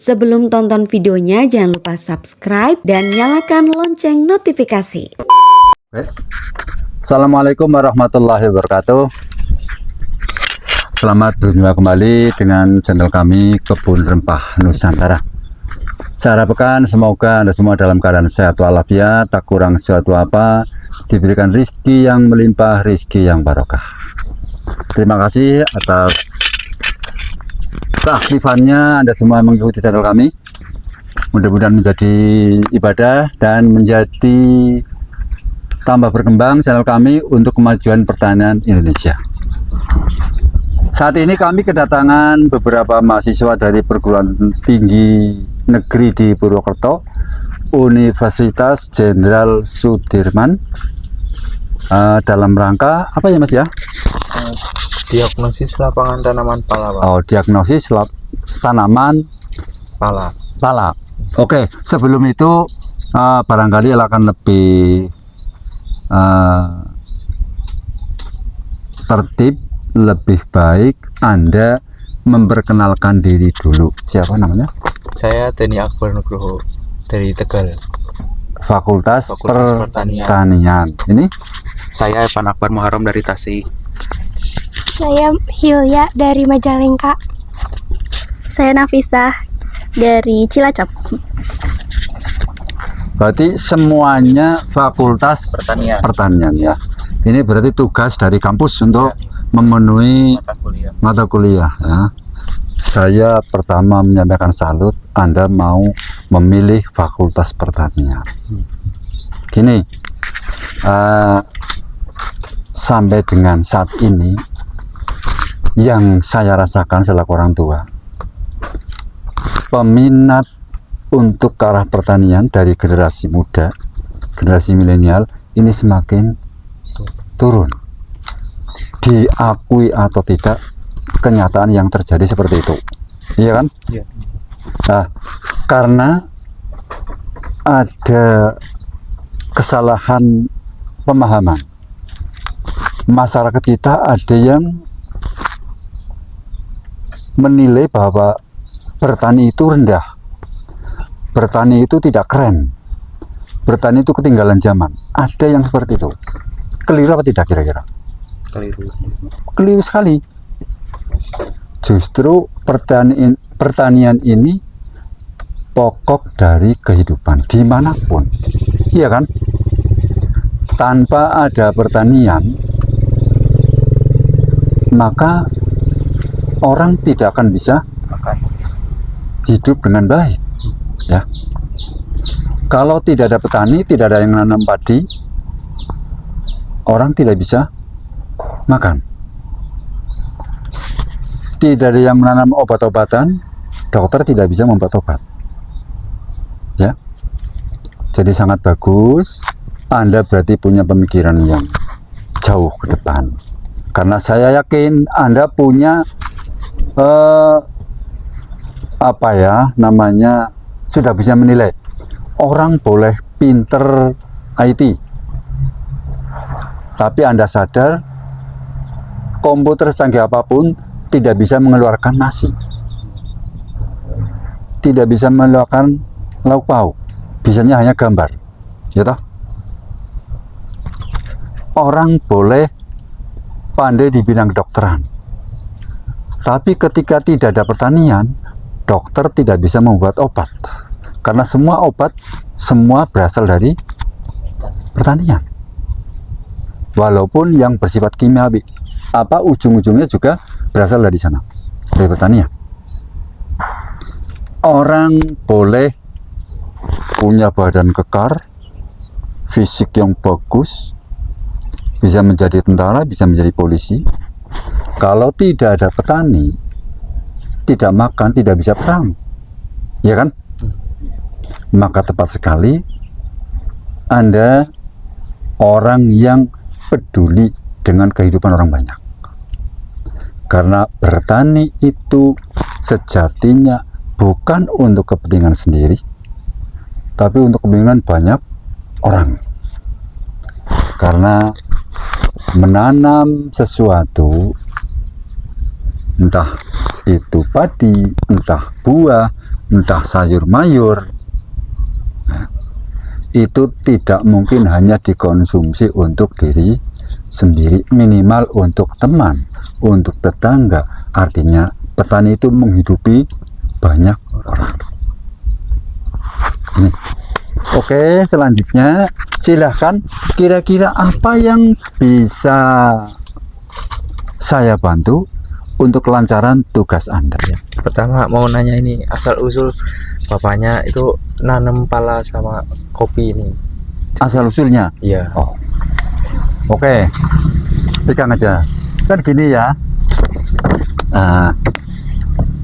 Sebelum tonton videonya, jangan lupa subscribe dan nyalakan lonceng notifikasi. Assalamualaikum warahmatullahi wabarakatuh. Selamat berjumpa kembali dengan channel kami Kebun Rempah Nusantara. Saya harapkan semoga Anda semua dalam keadaan sehat walafiat, tak kurang sesuatu apa, diberikan rizki yang melimpah, rizki yang barokah. Terima kasih atas keaktifannya Anda semua mengikuti channel kami. Mudah-mudahan menjadi ibadah dan menjadi tambah berkembang channel kami untuk kemajuan pertanian Indonesia. Saat ini kami kedatangan beberapa mahasiswa dari perguruan tinggi negeri di Purwokerto, Universitas Jenderal Sudirman, dalam rangka apa ya Mas ya? Diagnosis lapangan tanaman pala, Pak. Oh, diagnosis tanaman pala. Oke, sebelum itu barangkali akan lebih tertib, lebih baik Anda memperkenalkan diri dulu. Siapa namanya? Saya Teni Akbar Nugroho dari Tegal. Fakultas Pertanian. Pertanian. Ini Saya Evan Akbar Muharram dari Tasik. Saya Hilya dari Majalengka. Saya Nafisah dari Cilacap. berarti semuanya Fakultas Pertanian ya. Ini berarti tugas dari kampus untuk memenuhi mata kuliah ya. Saya pertama menyampaikan salut Anda mau memilih Fakultas Pertanian. Gini, sampai dengan saat ini yang saya rasakan selaku orang tua, peminat untuk ke arah pertanian dari generasi muda, generasi milenial ini semakin turun. Diakui atau tidak, kenyataan yang terjadi seperti itu, iya kan? Iya. Nah, karena ada kesalahan pemahaman masyarakat kita, ada yang menilai bahwa bertani itu rendah, bertani itu tidak keren, bertani itu ketinggalan zaman. Ada yang seperti itu. Keliru apa tidak kira-kira? Keliru sekali. Justru pertanian ini pokok dari kehidupan dimanapun, iya kan? Tanpa ada pertanian, maka orang tidak akan bisa hidup dengan baik ya. Kalau tidak ada petani, tidak ada yang menanam padi, orang tidak bisa makan. Tidak ada yang menanam obat-obatan, dokter tidak bisa membuat obat ya. Jadi sangat bagus Anda berarti punya pemikiran yang jauh ke depan, karena saya yakin Anda punya apa ya namanya, sudah bisa menilai. Orang boleh pinter IT, tapi Anda sadar komputer secanggih apapun tidak bisa mengeluarkan nasi, tidak bisa mengeluarkan lauk pauk, bisanya hanya gambar ya toh. Orang boleh pandai di bidang kedokteran, tapi ketika tidak ada pertanian, dokter tidak bisa membuat obat, karena semua obat semua berasal dari pertanian. Walaupun yang bersifat kimiawi, apa ujung-ujungnya juga berasal dari sana, dari pertanian. Orang boleh punya badan kekar, fisik yang bagus, bisa menjadi tentara, bisa menjadi polisi. Kalau tidak ada petani, tidak makan, tidak bisa perang, ya kan? Maka tepat sekali Anda orang yang peduli dengan kehidupan orang banyak, karena bertani itu sejatinya bukan untuk kepentingan sendiri, tapi untuk kepentingan banyak orang. Karena menanam sesuatu, entah itu padi, entah buah, entah sayur mayur, itu tidak mungkin hanya dikonsumsi untuk diri sendiri, minimal untuk teman, untuk tetangga. Artinya petani itu menghidupi banyak orang. Ini. Oke, selanjutnya silahkan, kira-kira apa yang bisa saya bantu untuk kelancaran tugas Anda? Ya. Pertama mau nanya ini asal usul bapaknya itu nanam pala sama kopi ini. Asal usulnya? Iya. Oh, oke, pegang aja. Kan gini ya,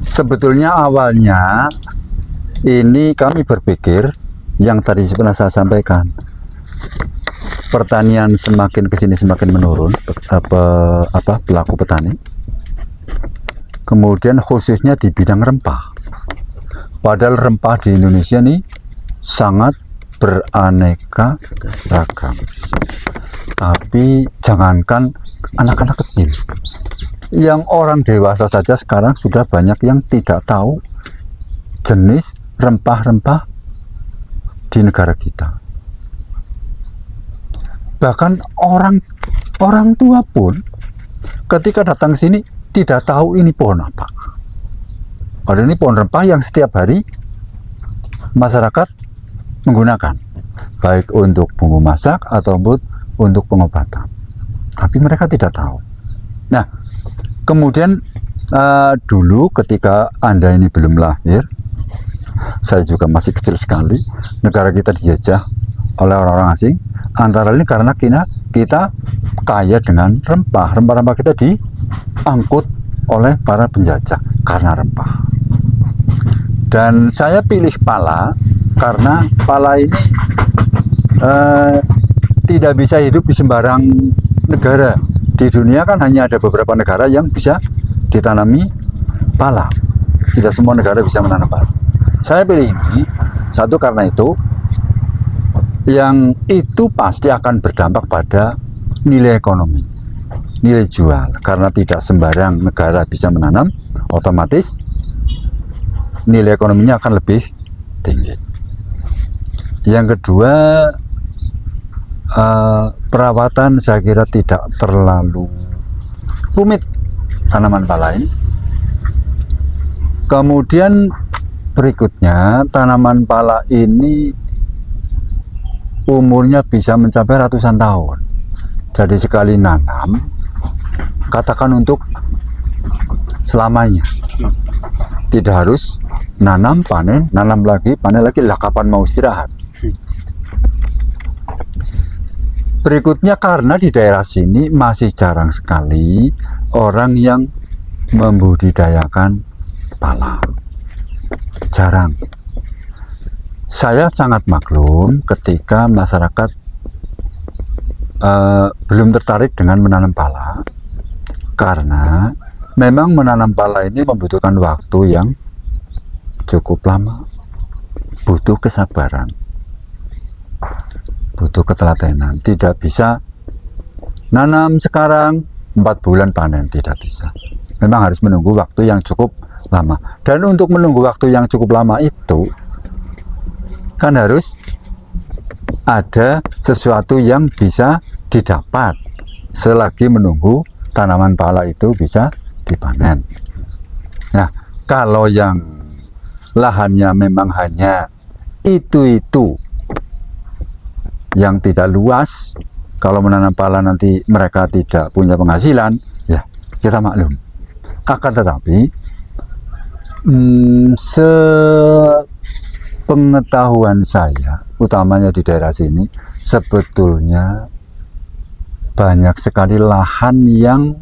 sebetulnya awalnya ini kami berpikir yang tadi pernah saya sampaikan, pertanian semakin kesini semakin menurun, pelaku petani, kemudian khususnya di bidang rempah. Padahal rempah di Indonesia nih sangat beraneka ragam, tapi jangankan anak-anak kecil, yang orang dewasa saja sekarang sudah banyak yang tidak tahu jenis rempah-rempah di negara kita. Bahkan orang tua pun ketika datang sini tidak tahu ini pohon apa. Padahal ini pohon rempah yang setiap hari masyarakat menggunakan, baik untuk bumbu masak ataupun untuk pengobatan. Tapi mereka tidak tahu. Nah, kemudian dulu ketika Anda ini belum lahir, saya juga masih kecil sekali, negara kita dijajah oleh orang-orang asing, antara lain karena kita kaya dengan rempah. Rempah-rempah kita diangkut oleh para penjajah karena rempah. Dan saya pilih pala karena pala ini tidak bisa hidup di sembarang negara. Di dunia kan hanya ada beberapa negara yang bisa ditanami pala. Tidak semua negara bisa menanam pala. Saya pilih ini satu karena itu, yang itu pasti akan berdampak pada nilai ekonomi, nilai jual, karena tidak sembarang negara bisa menanam, otomatis nilai ekonominya akan lebih tinggi. Yang kedua, perawatan saya kira tidak terlalu rumit tanaman pala ini. Kemudian berikutnya, tanaman pala ini umurnya bisa mencapai ratusan tahun. Jadi sekali nanam, katakan untuk selamanya. Tidak harus nanam, panen, nanam lagi, panen lagi, lah kapan mau istirahat. Berikutnya, karena di daerah sini masih jarang sekali orang yang membudidayakan pala. Jarang. Saya sangat maklum ketika masyarakat belum tertarik dengan menanam pala, karena memang menanam pala ini membutuhkan waktu yang cukup lama, butuh kesabaran, butuh ketelatenan. Tidak bisa nanam sekarang 4 bulan panen, tidak bisa. Memang harus menunggu waktu yang cukup lama. Dan untuk menunggu waktu yang cukup lama itu kan harus ada sesuatu yang bisa didapat selagi menunggu tanaman pala itu bisa dipanen. Nah, kalau yang lahannya memang hanya itu yang tidak luas, kalau menanam pala nanti mereka tidak punya penghasilan, ya kita maklum. Akan tetapi sepengetahuan saya, utamanya di daerah sini, sebetulnya banyak sekali lahan yang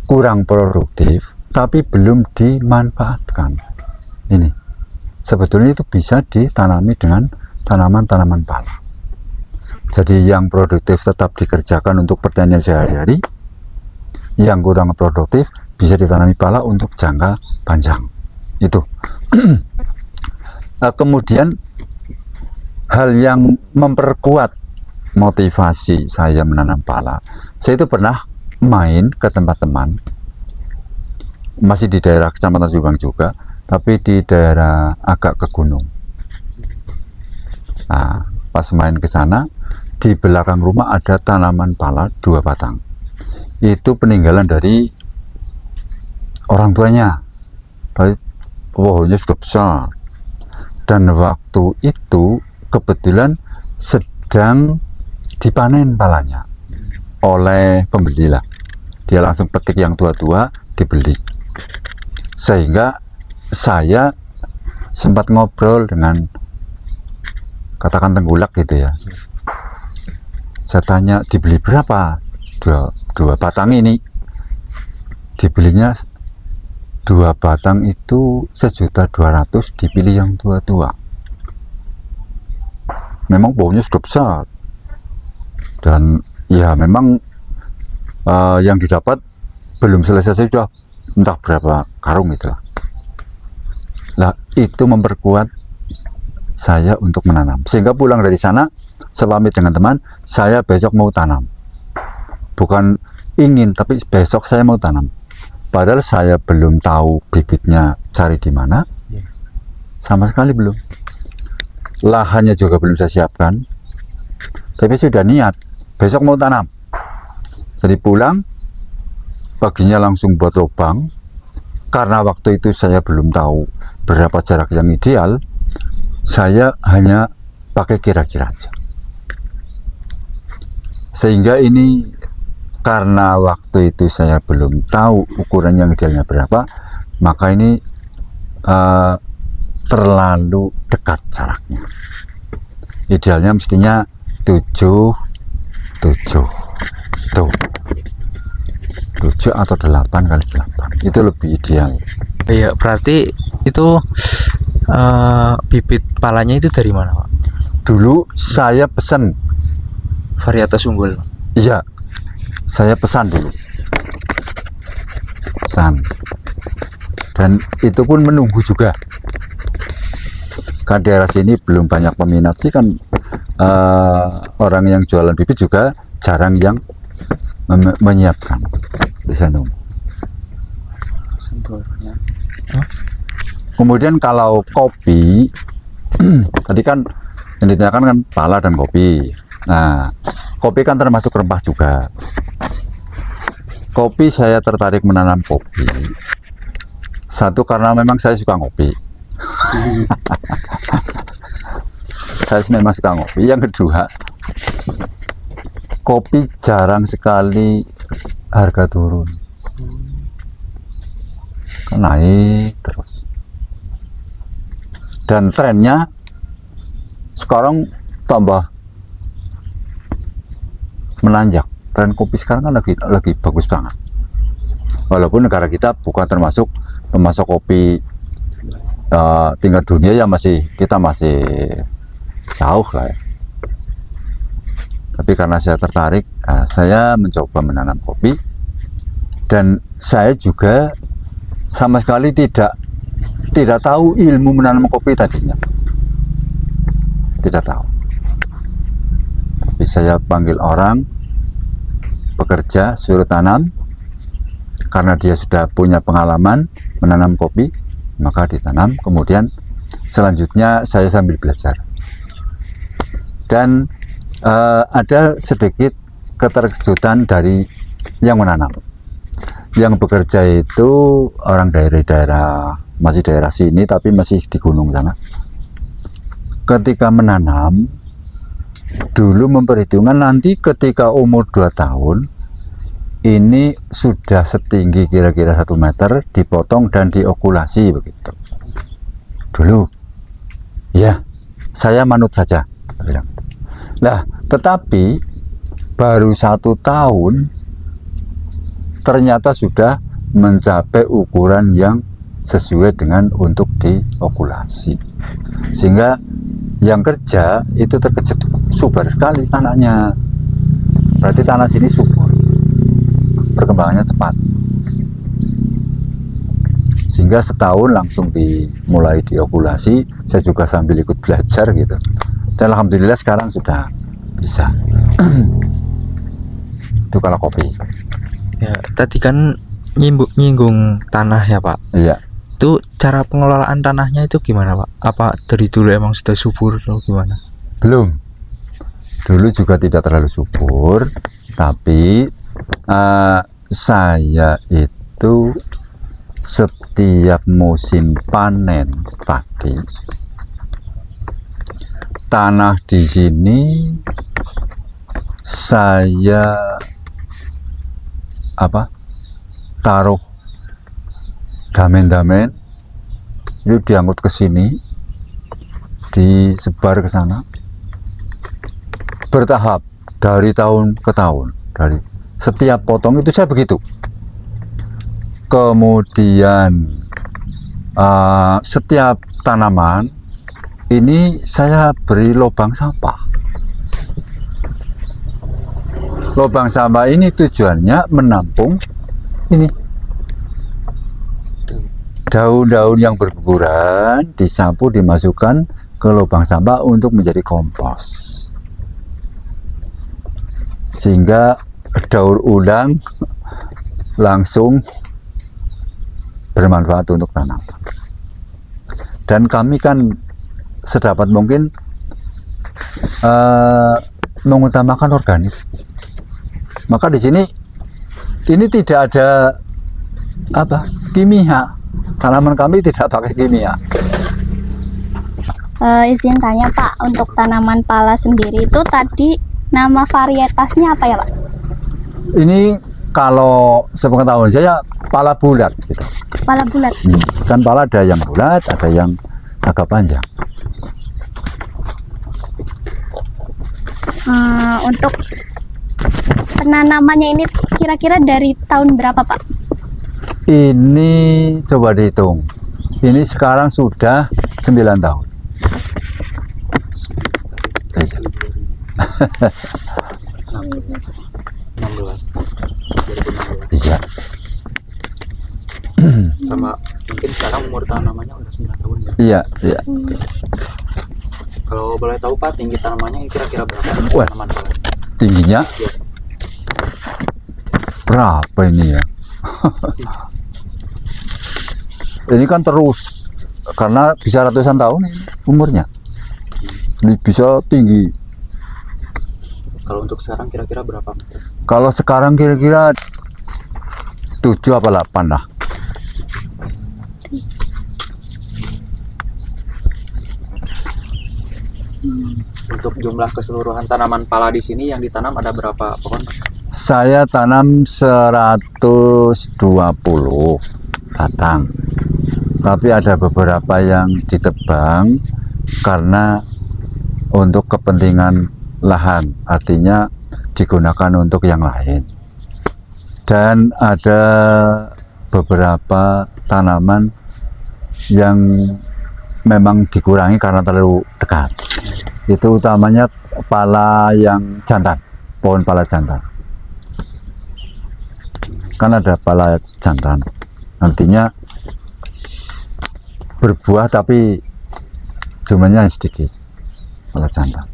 kurang produktif tapi belum dimanfaatkan. Ini sebetulnya itu bisa ditanami dengan tanaman-tanaman pala. Jadi yang produktif tetap dikerjakan untuk pertanian sehari-hari, yang kurang produktif bisa ditanami pala untuk jangka panjang. Itu. Kemudian hal yang memperkuat motivasi saya menanam pala, saya itu pernah main ke tempat teman, masih di daerah Kecamatan Subang juga, tapi di daerah agak ke gunung. Nah, pas main ke sana, di belakang rumah ada tanaman pala 2 batang. Itu peninggalan dari orang tuanya. Tapi pohonnya sudah besar. Dan waktu itu kebetulan sedang dipanen palanya oleh pembeli lah. Dia langsung petik yang tua-tua, dibeli. Sehingga saya sempat ngobrol dengan, katakan tengkulak gitu ya. Saya tanya, dibeli berapa? Dua batang ini. Dibelinya 2 batang itu 1.200.000, dipilih yang tua-tua. Memang pohonnya sudah besar. Dan ya memang yang didapat belum selesai sudah entah berapa karung itulah. Nah, itu memperkuat saya untuk menanam. Sehingga pulang dari sana, saya pamit dengan teman, saya besok mau tanam. Bukan ingin, tapi besok saya mau tanam. Padahal saya belum tahu bibitnya cari di mana, sama sekali belum. Lahannya juga belum saya siapkan, tapi sudah niat, besok mau tanam. Jadi pulang, paginya langsung buat lubang. Karena waktu itu saya belum tahu berapa jarak yang ideal, saya hanya pakai kira-kira aja. Sehingga ini, karena waktu itu saya belum tahu ukuran yang idealnya berapa, maka ini terlalu dekat jaraknya. Idealnya mestinya 7 tuh, 7 atau 8 kali 8 itu lebih ideal. Iya, berarti itu bibit palanya itu dari mana, Pak? Dulu saya pesan, Varietas unggul. iya, saya pesan dulu, dan itu pun menunggu juga. Kan daerah sini belum banyak peminat sih kan, orang yang jualan bibit juga jarang yang menyiapkan di sana. Kemudian kalau kopi, tadi kan yang ditanyakan kan pala dan kopi. Nah, kopi kan termasuk rempah juga. Kopi, saya tertarik menanam kopi. Satu, karena memang saya suka ngopi. Saya memang suka ngopi. Yang kedua, kopi jarang sekali harga turun, naik terus. Dan trennya sekarang tambah menanjak. Tren kopi sekarang kan lagi bagus banget. Walaupun negara kita bukan termasuk pemasok kopi tingkat dunia, ya kita masih jauh lah ya. Tapi karena saya tertarik, saya mencoba menanam kopi. Dan saya juga sama sekali tidak tahu ilmu menanam kopi tadinya. Tidak tahu. Tapi saya panggil orang bekerja, suruh tanam. Karena dia sudah punya pengalaman menanam kopi, maka ditanam. Kemudian selanjutnya saya sambil belajar. Dan ada sedikit keterkejutan dari yang menanam. Yang bekerja itu orang dari daerah, masih daerah sini tapi masih di gunung sana. Ketika menanam, dulu memperhitungkan nanti ketika umur 2 tahun, ini sudah setinggi kira-kira 1 meter, dipotong dan diokulasi begitu. Dulu, ya, saya manut saja. Nah, tetapi baru 1 tahun ternyata sudah mencapai ukuran yang sesuai dengan untuk diokulasi. Sehingga yang kerja itu terkejut, subur sekali tanahnya. Berarti tanah sini subur, perkembangannya cepat. Sehingga setahun langsung dimulai diokulasi. Saya juga sambil ikut belajar gitu. Dan alhamdulillah sekarang sudah bisa. Itu kalau kopi. Ya, tadi kan nyinggung tanah ya, Pak. Iya. Itu Itu cara pengelolaan tanahnya itu gimana Pak? Apa dari dulu emang sudah subur atau gimana? Belum. Dulu juga tidak terlalu subur, tapi saya itu setiap musim panen padi, tanah di sini saya taruh damen-damen, itu diangkut ke sini, disebar ke sana, bertahap dari tahun ke tahun, dari setiap potong itu saya begitu. Kemudian setiap tanaman ini saya beri lubang sampah. Lubang sampah ini tujuannya menampung ini daun-daun yang berguguran, disapu, dimasukkan ke lubang sampah untuk menjadi kompos, sehingga daur ulang langsung bermanfaat untuk tanaman. Dan kami kan sedapat mungkin mengutamakan organik. Maka di sini ini tidak ada kimia. Tanaman kami tidak pakai kimia. Izin tanya Pak, untuk tanaman pala sendiri itu tadi nama varietasnya apa ya Pak? Ini kalau sepengetahuan saya pala bulat gitu. Pala bulat. Kan pala ada yang bulat, ada yang agak panjang. Untuk penanamannya ini kira-kira dari tahun berapa Pak? Ini coba dihitung. Ini sekarang sudah 9 tahun. Iya. Sama mungkin sekarang umur tanamannya udah 9 tahun ya. Iya, iya. Kalau boleh tahu Pak, tinggi tanamannya kira-kira berapa? Wah, Tanaman pala. tingginya berapa ini ya? Ini kan terus, karena bisa ratusan tahun ini umurnya. Ini bisa tinggi. Kalau untuk sekarang kira-kira berapa meter? Kalau sekarang kira-kira 7 apa 8 lah. Untuk jumlah keseluruhan tanaman pala di sini yang ditanam ada berapa pohon? Saya tanam 120 batang. Tapi ada beberapa yang ditebang karena untuk kepentingan lahan, artinya digunakan untuk yang lain. Dan ada beberapa tanaman yang memang dikurangi karena terlalu dekat. Itu utamanya pala yang jantan, pohon pala jantan. Kan ada pala jantan, artinya berbuah tapi jumlahnya sedikit, pala jantan.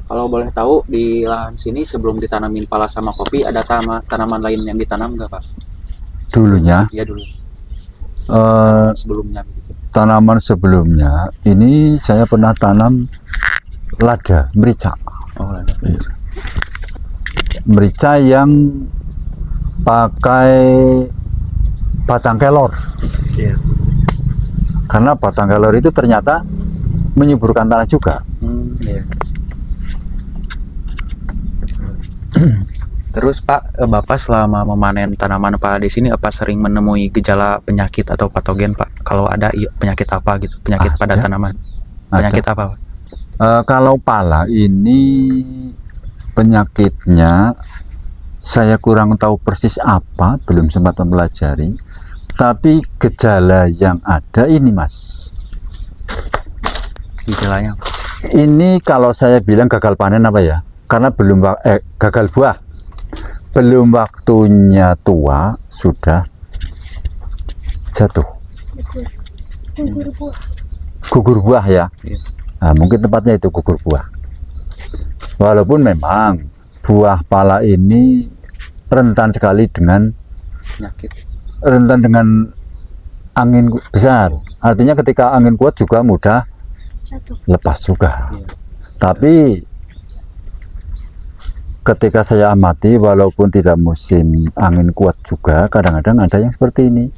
Kalau boleh tahu, di lahan sini sebelum ditanamin pala sama kopi ada tanaman lain yang ditanam nggak Pak? Dulunya, Iya dulu. Sebelumnya begitu. tanaman sebelumnya ini saya pernah tanam lada, merica. Oh, ada. Merica yang pakai batang kelor. Iya. Karena batang kelor itu ternyata menyuburkan tanah juga. Iya. Terus Pak, Bapak selama memanen tanaman pala di sini apa sering menemui gejala penyakit atau patogen Pak? Kalau ada, iya, penyakit apa gitu? Penyakit pada tanaman? Penyakit apa Pak? Kalau pala ini penyakitnya saya kurang tahu persis apa, belum sempat mempelajari. Tapi gejala yang ada ini Mas, Gejalanya? ini kalau saya bilang gagal panen apa ya? Karena belum gagal buah, belum waktunya tua sudah jatuh, gugur buah ya. Nah, mungkin tempatnya itu gugur buah. Walaupun memang buah pala ini rentan sekali dengan Penyakit. rentan dengan angin besar. Artinya ketika angin kuat juga mudah lepas juga. Iya. Tapi ketika saya amati, walaupun tidak musim angin kuat juga, kadang-kadang ada yang seperti ini.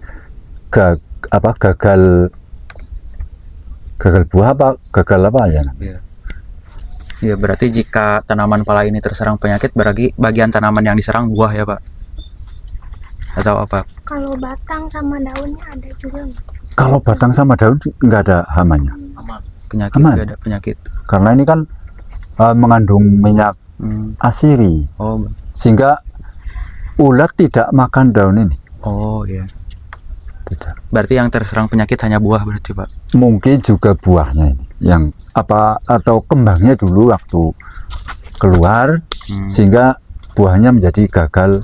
Gagal buah apa? Gagal apa ya? Iya. Iya, berarti jika tanaman pala ini terserang penyakit, berarti bagian tanaman yang diserang buah ya, Pak? Atau apa? Kalau batang sama daunnya ada juga nggak? Kalau batang sama daun nggak ada hamanya. Penyakit Aman. juga ada penyakit. Karena ini kan mengandung minyak asiri, Oh, sehingga ulat tidak makan daun ini. oh iya. Tidak. Berarti yang terserang penyakit hanya buah berarti, Pak? Mungkin juga buahnya ini, yang apa atau kembangnya dulu waktu keluar, sehingga buahnya menjadi gagal,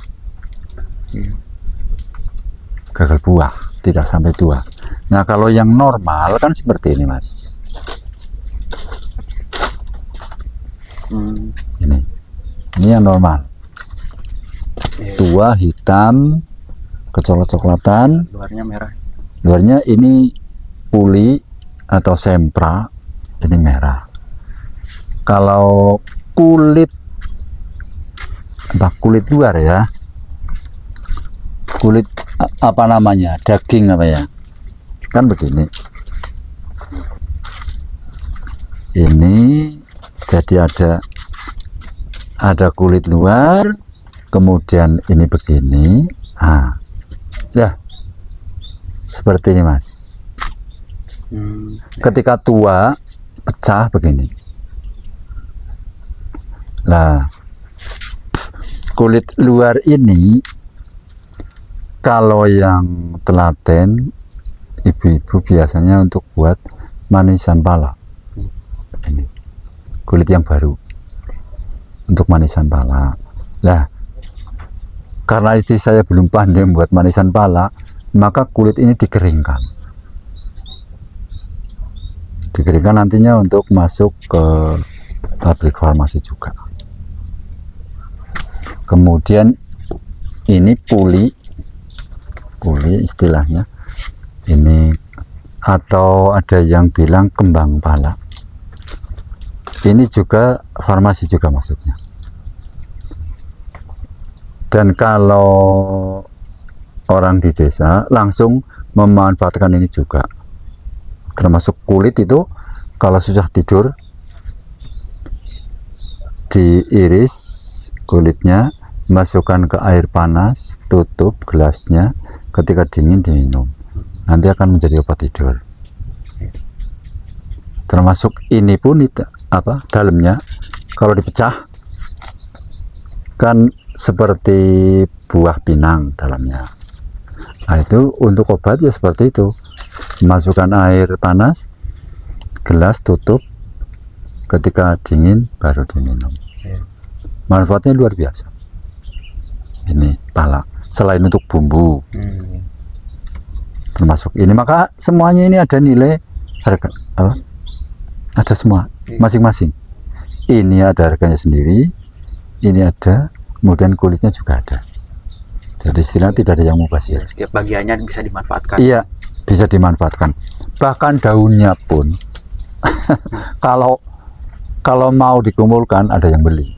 Iya. gagal buah, tidak sampai tua. Nah, kalau yang normal kan seperti ini, Mas. Ini yang normal. Iya. Tua, hitam, kecoklatan, Luarnya merah. luarnya ini puli atau sempra, ini merah. Kalau kulit luar ya, kulit apa namanya, daging apa ya, kan begini. Ini jadi ada kulit luar, kemudian ini begini. Ya, seperti ini, Mas. Ketika tua pecah begini. Nah, kulit luar ini kalau yang telaten, ibu-ibu biasanya untuk buat manisan pala. Ini kulit yang baru untuk manisan pala. Nah, karena istri saya belum pandai membuat manisan pala, maka kulit ini dikeringkan. Dikeringkan nantinya untuk masuk ke pabrik farmasi juga. Kemudian ini puli istilahnya. Ini atau ada yang bilang kembang pala. Ini juga farmasi juga maksudnya. Dan kalau orang di desa langsung memanfaatkan ini juga, termasuk kulit itu, kalau susah tidur diiris kulitnya, masukkan ke air panas, tutup gelasnya, ketika dingin diminum, nanti akan menjadi obat tidur. Termasuk ini pun itu, dalamnya kalau dipecah kan seperti buah pinang dalamnya. Nah, itu untuk obat ya seperti itu. Masukkan air panas, gelas tutup, ketika dingin baru diminum. Manfaatnya luar biasa. Ini pala. Selain untuk bumbu, termasuk ini, maka semuanya ini ada nilai harga, ada semua masing-masing. Ini ada harganya sendiri, ini ada, kemudian kulitnya juga ada. Jadi istilahnya tidak ada yang mubazir. Setiap bagiannya bisa dimanfaatkan. Iya, bisa dimanfaatkan. Bahkan daunnya pun kalau mau dikumpulkan ada yang beli.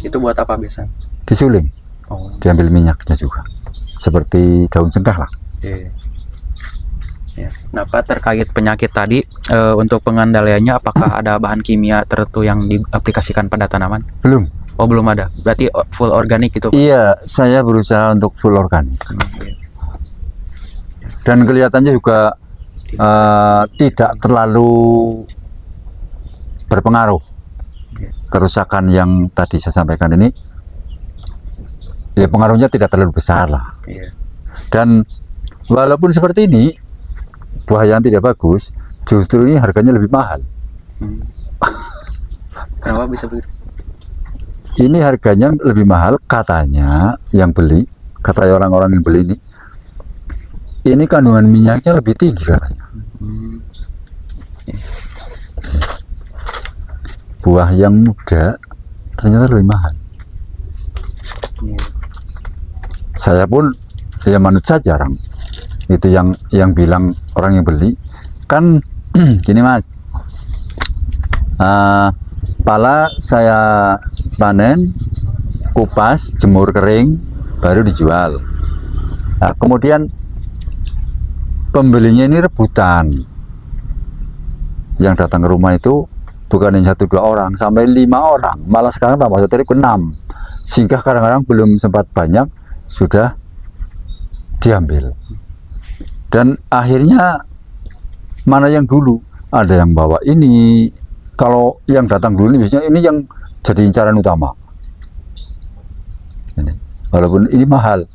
Itu buat apa biasa? Disuling, Oh, diambil minyaknya juga. Seperti daun cengkeh lah. iya. Ya. Nah, Pak, terkait penyakit tadi, untuk pengendaliannya apakah ada bahan kimia tertentu yang diaplikasikan pada tanaman? Belum. Oh, belum ada. Berarti full organik gitu, Pak? Iya, saya berusaha untuk full organik. Iya. Dan kelihatannya juga tidak terlalu berpengaruh. Kerusakan yang tadi saya sampaikan ini, ya pengaruhnya tidak terlalu besar lah. Iya. Dan walaupun seperti ini, buah yang tidak bagus, justru ini harganya lebih mahal. Kenapa bisa begitu? Ini harganya lebih mahal, katanya yang beli, kata orang-orang yang beli ini kandungan minyaknya lebih tinggi katanya. Buah yang muda ternyata lebih mahal. Iya. Saya pun ya manut saja, Itu yang bilang orang yang beli kan gini Mas, pala saya panen, kupas, jemur kering, baru dijual. Nah, kemudian pembelinya ini rebutan. Yang datang ke rumah itu bukan hanya 1-2 orang, sampai 5 orang. Malah sekarang tambah 1 ke 6. Sehingga kadang-kadang belum sempat banyak sudah diambil. Dan akhirnya mana yang dulu? Ada yang bawa ini. Kalau yang datang dulu ini biasanya ini yang jadi incaran utama. Ini. Walaupun ini mahal,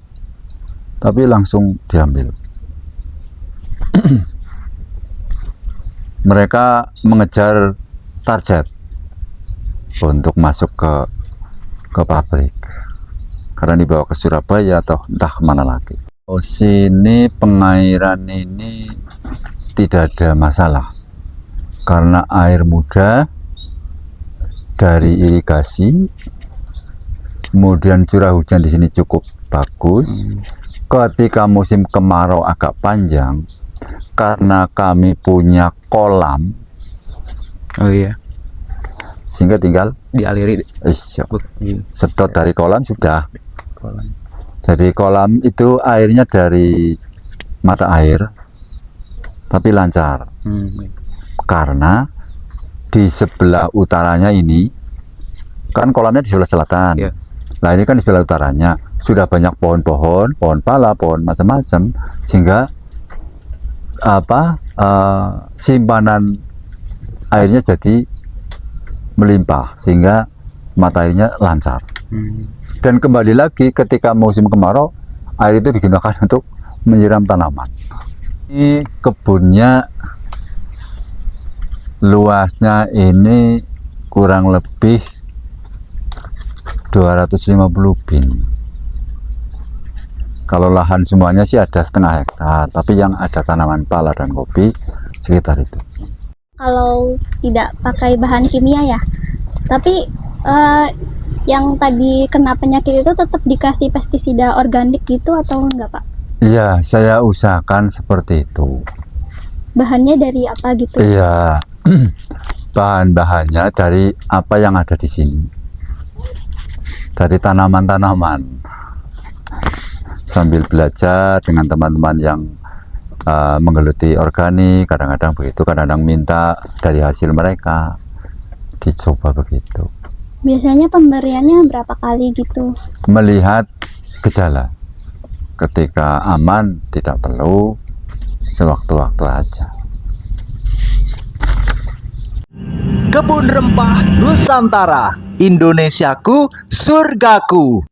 tapi langsung diambil. Mereka mengejar target untuk masuk ke pabrik, karena dibawa ke Surabaya atau entah kemana lagi. Oh, sini pengairan ini tidak ada masalah karena air muda dari irigasi, kemudian curah hujan di sini cukup bagus. Ketika musim kemarau agak panjang, karena kami punya kolam, Oh iya, sehingga tinggal dialiri. sedot dari kolam sudah. Kolam. Jadi kolam itu airnya dari mata air, tapi lancar. Karena di sebelah utaranya ini, kan kolamnya di sebelah selatan. Iya. Nah ini kan di sebelah utaranya sudah banyak pohon-pohon, pohon pala, pohon macam-macam, sehingga simpanan airnya jadi melimpah, sehingga mata airnya lancar. Dan kembali lagi ketika musim kemarau, air itu digunakan untuk menyiram tanaman. Ini kebunnya luasnya ini kurang lebih 250 bin. Kalau lahan semuanya sih ada 0,5 hektar, tapi yang ada tanaman pala dan kopi sekitar itu. Kalau tidak pakai bahan kimia ya, tapi yang tadi kena penyakit itu tetap dikasih pestisida organik gitu atau enggak Pak? Iya, saya usahakan seperti itu. Bahannya dari apa gitu? Iya, bahan-bahannya dari apa yang ada di sini, dari tanaman-tanaman. Sambil belajar dengan teman-teman yang menggeluti organik, kadang-kadang begitu, kadang-kadang minta dari hasil mereka, dicoba begitu. Biasanya pemberiannya berapa kali gitu? Melihat gejala, ketika aman tidak perlu, sewaktu-waktu aja. Kebun Rempah Nusantara, Indonesiaku, surgaku.